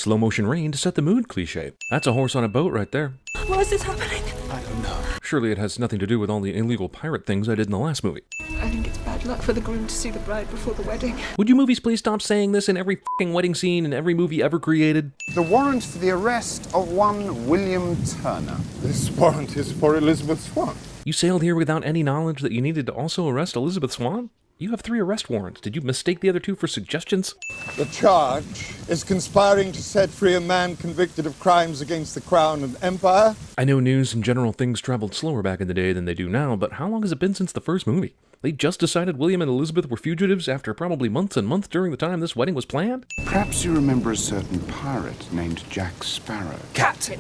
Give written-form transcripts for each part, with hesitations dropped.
slow motion rain to set the mood cliche. That's a horse on a boat right there. Why is this happening? I don't know. Surely it has nothing to do with all the illegal pirate things I did in the last movie. I think it's bad luck for the groom to see the bride before the wedding. Would you movies please stop saying this in every f***ing wedding scene in every movie ever created? The warrant for the arrest of one William Turner. This warrant is for Elizabeth Swann. You sailed here without any knowledge that you needed to also arrest Elizabeth Swann? You have 3 arrest warrants. Did you mistake the other 2 for suggestions? The charge is conspiring to set free a man convicted of crimes against the crown and empire. I know news and general things traveled slower back in the day than they do now, but how long has it been since the first movie? They just decided William and Elizabeth were fugitives after probably months and months during the time this wedding was planned? Perhaps you remember a certain pirate named Jack Sparrow. Captain!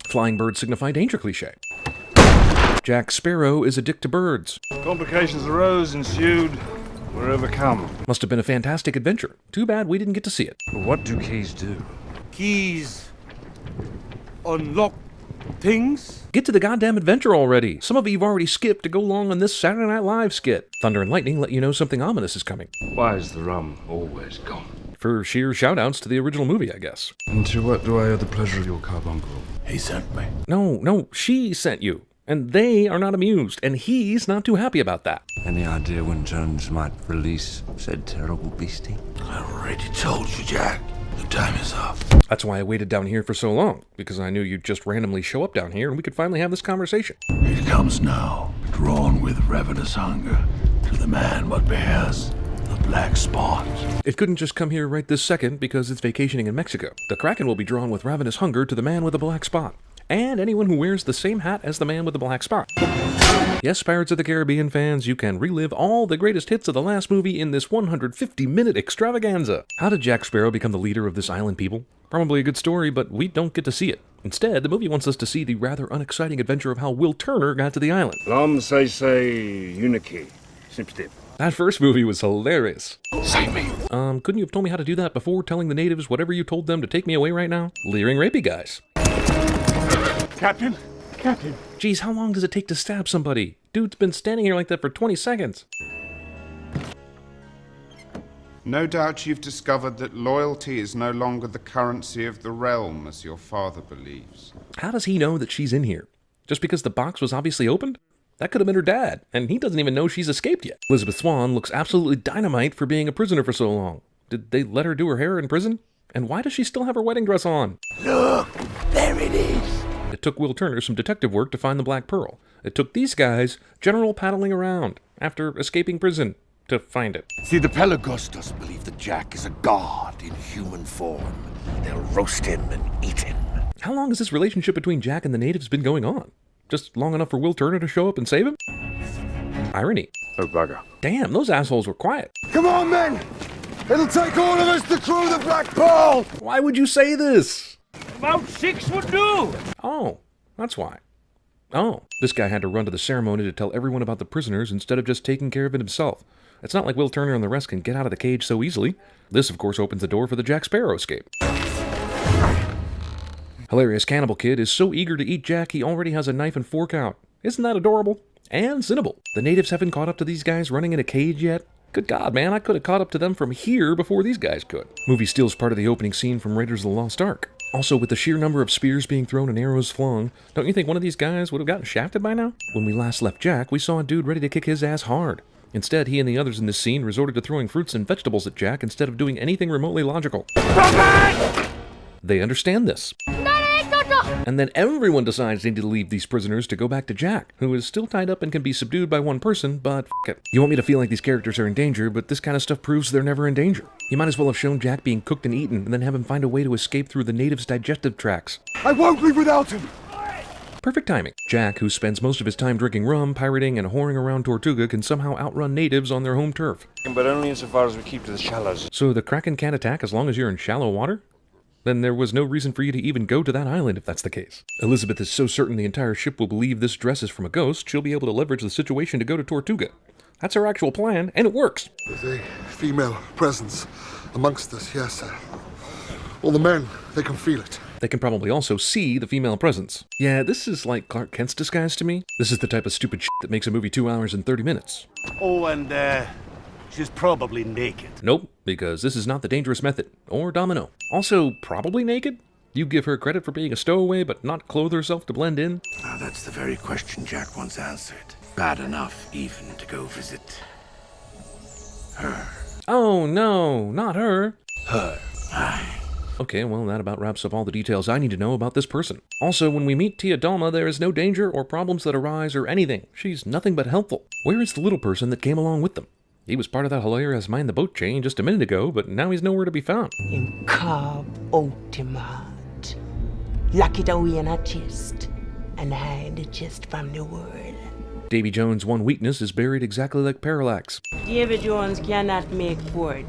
Flying birds signify danger cliché. Jack Sparrow is a dick to birds. Complications arose, ensued, were overcome. Must have been a fantastic adventure. Too bad we didn't get to see it. But what do keys do? Keys unlock things? Get to the goddamn adventure already. Some of you've already skipped to go along on this Saturday Night Live skit. Thunder and lightning let you know something ominous is coming. Why is the rum always gone? For sheer shoutouts to the original movie, I guess. And to what do I owe the pleasure of your carbuncle? He sent me. No, she sent you. And they are not amused, and he's not too happy about that. Any idea when Jones might release said terrible beastie? I already told you, Jack. The time is up. That's why I waited down here for so long, because I knew you'd just randomly show up down here and we could finally have this conversation. It comes now, drawn with ravenous hunger, to the man what bears the black spot. It couldn't just come here right this second because it's vacationing in Mexico. The Kraken will be drawn with ravenous hunger to the man with the black spot. And anyone who wears the same hat as the man with the black spot. Yes, Pirates of the Caribbean fans, you can relive all the greatest hits of the last movie in this 150-minute extravaganza. How did Jack Sparrow become the leader of this island people? Probably a good story, but we don't get to see it. Instead, the movie wants us to see the rather unexciting adventure of how Will Turner got to the island. Lam say uniki. Sip stip. That first movie was hilarious. Save me. Couldn't you have told me how to do that before telling the natives whatever you told them to take me away right now? Leering rapey guys. Captain? Captain? Geez, how long does it take to stab somebody? Dude's been standing here like that for 20 seconds. No doubt you've discovered that loyalty is no longer the currency of the realm, as your father believes. How does he know that she's in here? Just because the box was obviously opened? That could have been her dad, and he doesn't even know she's escaped yet. Elizabeth Swann looks absolutely dynamite for being a prisoner for so long. Did they let her do her hair in prison? And why does she still have her wedding dress on? Look, there it is. It took Will Turner some detective work to find the Black Pearl. It took these guys general paddling around after escaping prison to find it. See, the Pelagostos believe that Jack is a god in human form. They'll roast him and eat him. How long has this relationship between Jack and the natives been going on? Just long enough for Will Turner to show up and save him? Irony. Oh, bugger. Damn, those assholes were quiet. Come on, men! It'll take all of us to crew the Black Pearl! Why would you say this? About 6 would do! Oh, that's why. Oh, this guy had to run to the ceremony to tell everyone about the prisoners instead of just taking care of it himself. It's not like Will Turner and the rest can get out of the cage so easily. This, of course, opens the door for the Jack Sparrow escape. Hilarious Cannibal Kid is so eager to eat Jack he already has a knife and fork out. Isn't that adorable? And Cinnable. The natives haven't caught up to these guys running in a cage yet. Good God, man, I could have caught up to them from here before these guys could. Movie steals part of the opening scene from Raiders of the Lost Ark. Also, with the sheer number of spears being thrown and arrows flung, don't you think one of these guys would have gotten shafted by now? When we last left Jack, we saw a dude ready to kick his ass hard. Instead, he and the others in this scene resorted to throwing fruits and vegetables at Jack instead of doing anything remotely logical. They understand this. And then everyone decides they need to leave these prisoners to go back to Jack, who is still tied up and can be subdued by one person, but f*** it. You want me to feel like these characters are in danger, but this kind of stuff proves they're never in danger. You might as well have shown Jack being cooked and eaten, and then have him find a way to escape through the natives' digestive tracts. I won't leave without him! Perfect timing. Jack, who spends most of his time drinking rum, pirating, and whoring around Tortuga, can somehow outrun natives on their home turf. But only insofar as we keep to the shallows. So the Kraken can't attack as long as you're in shallow water? Then there was no reason for you to even go to that island if that's the case. Elizabeth is so certain the entire ship will believe this dress is from a ghost, she'll be able to leverage the situation to go to Tortuga. That's her actual plan, and it works. There's a female presence amongst us, yes. All the men, they can feel it. They can probably also see the female presence. Yeah, this is like Clark Kent's disguise to me. This is the type of stupid shit that makes a movie 2 hours and 30 minutes. Oh, and, She's probably naked. Nope, because this is not the dangerous method, or domino. Also, probably naked? You give her credit for being a stowaway, but not clothe herself to blend in? Now that's the very question Jack once answered. Bad enough even to go visit her. Oh no, not her. Her. Aye. Okay, well, that about wraps up all the details I need to know about this person. Also, when we meet Tia Dalma, there is no danger or problems that arise or anything. She's nothing but helpful. Where is the little person that came along with them? He was part of that hilarious mind the boat chain just a minute ago, but now he's nowhere to be found. In carb ultimate. Lock it away in a chest and hide the chest from the world. Davy Jones' one weakness is buried exactly like Parallax. Davy Jones cannot make port.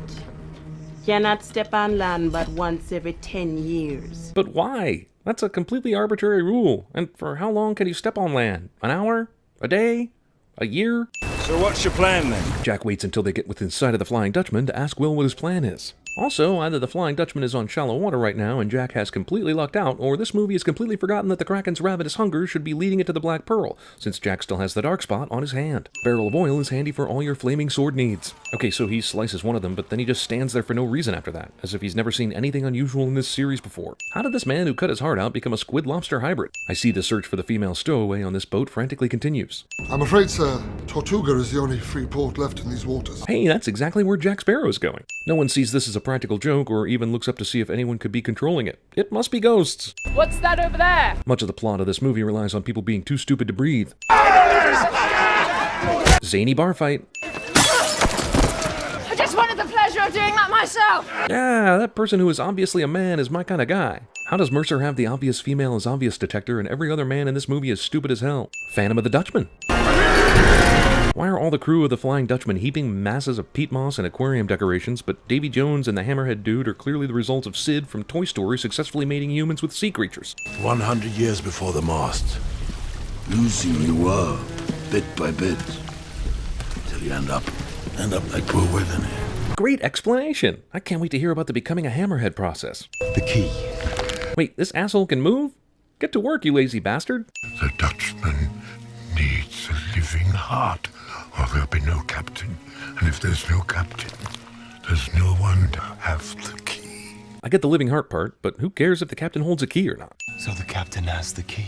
Cannot step on land but once every 10 years. But why? That's a completely arbitrary rule. And for how long can you step on land? An hour? A day? A year? So what's your plan then? Jack waits until they get within sight of the Flying Dutchman to ask Will what his plan is. Also, either the Flying Dutchman is on shallow water right now and Jack has completely lucked out, or this movie has completely forgotten that the Kraken's ravenous hunger should be leading it to the Black Pearl, since Jack still has the dark spot on his hand. Barrel of oil is handy for all your flaming sword needs. Okay, so he slices one of them, but then he just stands there for no reason after that, as if he's never seen anything unusual in this series before. How did this man who cut his heart out become a squid-lobster hybrid? I see the search for the female stowaway on this boat frantically continues. I'm afraid, sir, Tortuga is the only free port left in these waters. Hey, that's exactly where Jack Sparrow is going. No one sees this as a practical joke or even looks up to see if anyone could be controlling it. It must be ghosts. What's that over there? Much of the plot of this movie relies on people being too stupid to breathe. Zany bar fight. I just wanted the pleasure of doing that myself. Yeah, that person who is obviously a man is my kind of guy. How does Mercer have the obvious female is obvious detector and every other man in this movie is stupid as hell? Phantom of the Dutchman. Why are all the crew of the Flying Dutchman heaping masses of peat moss and aquarium decorations, but Davy Jones and the Hammerhead dude are clearly the results of Sid from Toy Story successfully mating humans with sea creatures? 100 years before the mast. Losing you were, bit by bit. Till you end up like poor Withany. Great explanation. I can't wait to hear about the becoming a Hammerhead process. The key. Wait, this asshole can move? Get to work, you lazy bastard. The Dutchman needs a living heart, or there'll be no captain. And if there's no captain, there's no one to have the key. I get the living heart part, but who cares if the captain holds a key or not? So the captain has the key.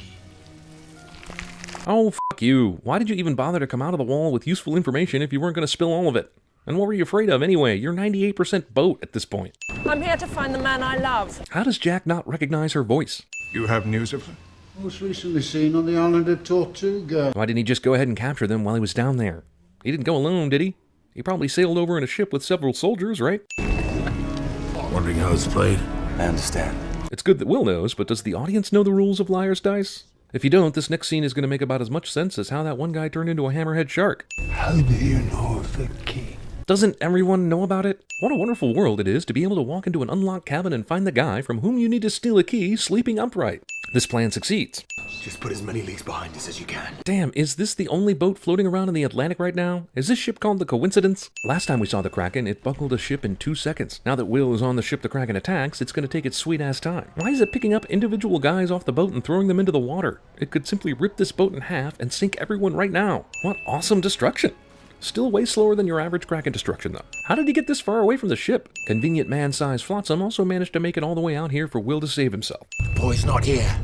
Oh, fuck you. Why did you even bother to come out of the wall with useful information if you weren't going to spill all of it? And what were you afraid of anyway? You're 98% boat at this point. I'm here to find the man I love. How does Jack not recognize her voice? You have news of her? Most recently seen on the island of Tortuga. Why didn't he just go ahead and capture them while he was down there? He didn't go alone, did he? He probably sailed over in a ship with several soldiers, right? Wondering how it's played? I understand. It's good that Will knows, but does the audience know the rules of Liar's Dice? If you don't, this next scene is going to make about as much sense as how that one guy turned into a hammerhead shark. How do you know of the key? Doesn't everyone know about it? What a wonderful world it is to be able to walk into an unlocked cabin and find the guy from whom you need to steal a key sleeping upright. This plan succeeds. Just put as many leagues behind us as you can. Damn, is this the only boat floating around in the Atlantic right now? Is this ship called the Coincidence? Last time we saw the Kraken, it buckled a ship in 2 seconds. Now that Will is on the ship the Kraken attacks, it's going to take its sweet-ass time. Why is it picking up individual guys off the boat and throwing them into the water? It could simply rip this boat in half and sink everyone right now. What awesome destruction! Still way slower than your average Kraken destruction, though. How did he get this far away from the ship? Convenient man-sized flotsam also managed to make it all the way out here for Will to save himself. The boy's not here.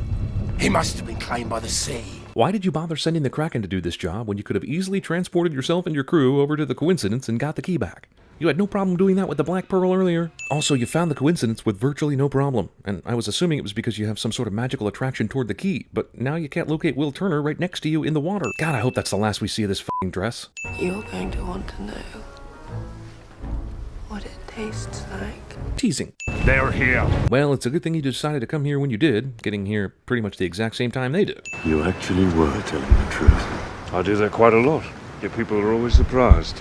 He must have been claimed by the sea. Why did you bother sending the Kraken to do this job when you could have easily transported yourself and your crew over to the Coincidence and got the key back? You had no problem doing that with the Black Pearl earlier. Also, you found the Coincidence with virtually no problem, and I was assuming it was because you have some sort of magical attraction toward the key, but now you can't locate Will Turner right next to you in the water. God, I hope that's the last we see of this f***ing dress. You're going to want to know what it tastes like. Teasing. They're here. Well, it's a good thing you decided to come here when you did, getting here pretty much the exact same time they did. You actually were telling the truth. I do that quite a lot. Yet people are always surprised.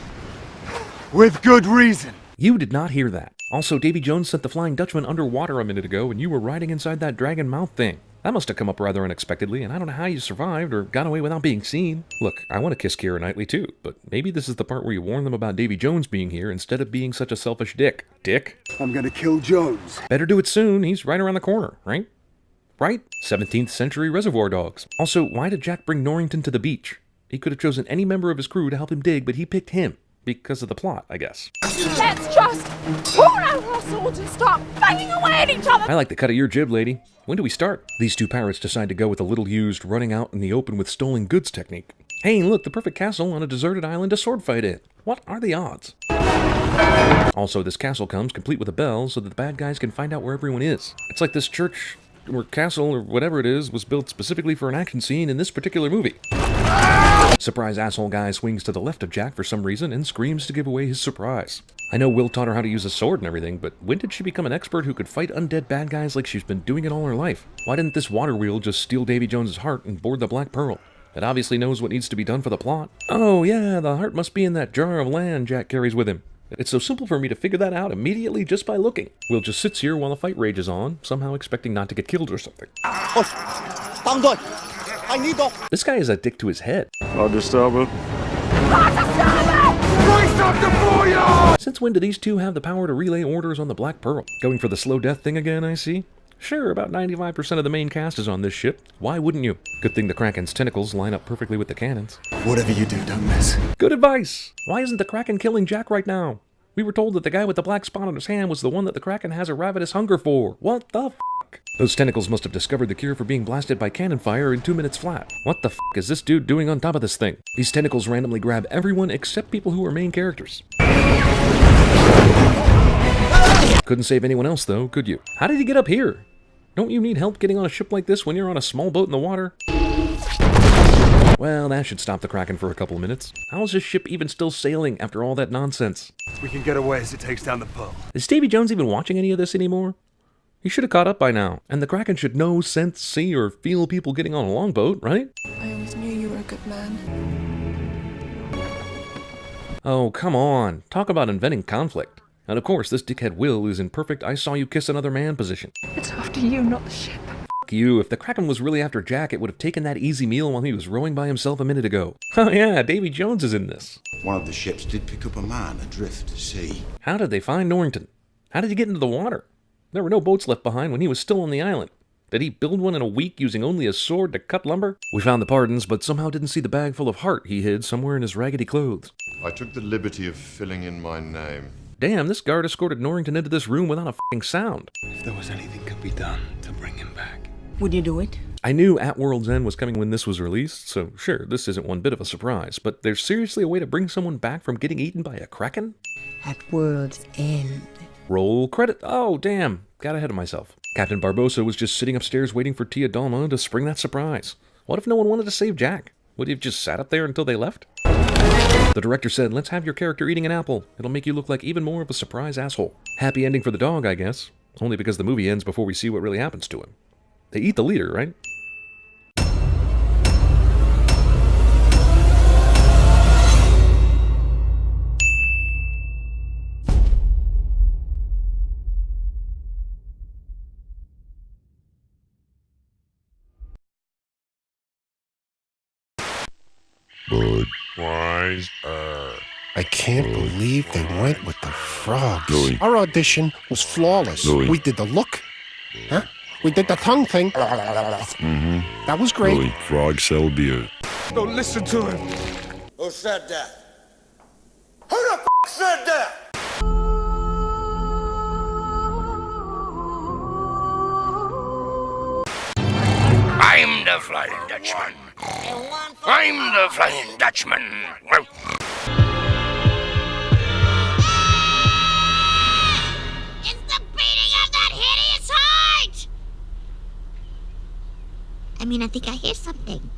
With good reason. You did not hear that. Also, Davy Jones sent the Flying Dutchman underwater a minute ago, and you were riding inside that dragon mouth thing. That must have come up rather unexpectedly, and I don't know how you survived or got away without being seen. Look, I want to kiss Keira Knightley too, but maybe this is the part where you warn them about Davy Jones being here instead of being such a selfish dick. Dick? I'm gonna kill Jones. Better do it soon, he's right around the corner, right? Right? 17th century Reservoir Dogs. Also, why did Jack bring Norrington to the beach? He could have chosen any member of his crew to help him dig, but he picked him. Because of the plot, I guess. Let's just pull out our swords and start banging away at each other! I like the cut of your jib, lady. When do we start? These two pirates decide to go with a little-used, running out in the open with stolen goods technique. Hey, look, the perfect castle on a deserted island to sword fight in. What are the odds? Also, this castle comes complete with a bell so that the bad guys can find out where everyone is. It's like this church, or castle, or whatever it is, was built specifically for an action scene in this particular movie. Surprise asshole guy swings to the left of Jack for some reason and screams to give away his surprise. I know Will taught her how to use a sword and everything, but when did she become an expert who could fight undead bad guys like she's been doing it all her life? Why didn't this water wheel just steal Davy Jones's heart and board the Black Pearl? It obviously knows what needs to be done for the plot. Oh yeah, the heart must be in that jar of land Jack carries with him. It's so simple for me to figure that out immediately just by looking. Will just sits here while the fight rages on, somehow expecting not to get killed or something. This guy is a dick to his head. Since when do these two have the power to relay orders on the Black Pearl? Going for the slow death thing again, I see. Sure, about 95% of the main cast is on this ship. Why wouldn't you? Good thing the Kraken's tentacles line up perfectly with the cannons. Whatever you do, don't miss. Good advice! Why isn't the Kraken killing Jack right now? We were told that the guy with the black spot on his hand was the one that the Kraken has a ravenous hunger for. What the f***? Those tentacles must have discovered the cure for being blasted by cannon fire in 2 minutes flat. What the f*** is this dude doing on top of this thing? These tentacles randomly grab everyone except people who are main characters. Couldn't save anyone else though, could you? How did he get up here? Don't you need help getting on a ship like this when you're on a small boat in the water? Well, that should stop the Kraken for a couple of minutes. How is this ship even still sailing after all that nonsense? We can get away as it takes down the Pearl. Is Davy Jones even watching any of this anymore? He should have caught up by now, and the Kraken should know, sense, see, or feel people getting on a longboat, right? I always knew you were a good man. Oh, come on. Talk about inventing conflict. And of course, this dickhead Will is in perfect I saw you kiss another man position. It's after you, not the ship. F*** you. If the Kraken was really after Jack, it would have taken that easy meal while he was rowing by himself a minute ago. Oh yeah, Davy Jones is in this. One of the ships did pick up a man adrift at sea. How did they find Norrington? How did he get into the water? There were no boats left behind when he was still on the island. Did he build one in a week using only a sword to cut lumber? We found the pardons, but somehow didn't see the bag full of heart he hid somewhere in his raggedy clothes. I took the liberty of filling in my name. Damn, this guard escorted Norrington into this room without a f***ing sound. If there was anything could be done to bring him back. Would you do it? I knew At World's End was coming when this was released, so sure, this isn't one bit of a surprise, but there's seriously a way to bring someone back from getting eaten by a Kraken? At World's End. Roll credit. Oh, damn. Got ahead of myself. Captain Barbossa was just sitting upstairs waiting for Tia Dalma to spring that surprise. What if no one wanted to save Jack? Would he have just sat up there until they left? The director said, let's have your character eating an apple. It'll make you look like even more of a surprise asshole. Happy ending for the dog, I guess. Only because the movie ends before we see what really happens to him. They eat the leader, right? Budweiser. I can't believe they went with the frogs. Louis. Our audition was flawless. Louis. We did the look. Huh? We did the tongue thing. Mm-hmm. That was great. Louis, frogs sell beer. Don't listen to him. Who said that? Who the f*** said that? I'm the Flying Dutchman. I'm the Flying Dutchman. It's the beating of that hideous heart! I think I hear something.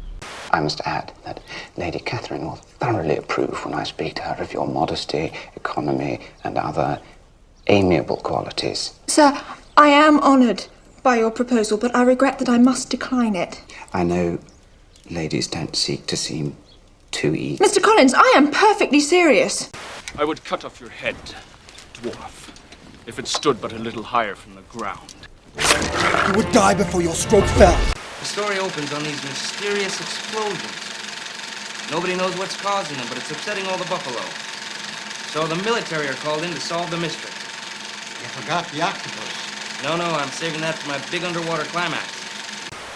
I must add that Lady Catherine will thoroughly approve when I speak to her of your modesty, economy, and other amiable qualities. Sir, I am honoured by your proposal, but I regret that I must decline it. I know ladies don't seek to seem too eager. Mr. Collins, I am perfectly serious. I would cut off your head, dwarf, if it stood but a little higher from the ground. You would die before your stroke fell. The story opens on these mysterious explosions. Nobody knows what's causing them, but it's upsetting all the buffalo. So the military are called in to solve the mystery. You forgot the octopus. No, I'm saving that for my big underwater climax.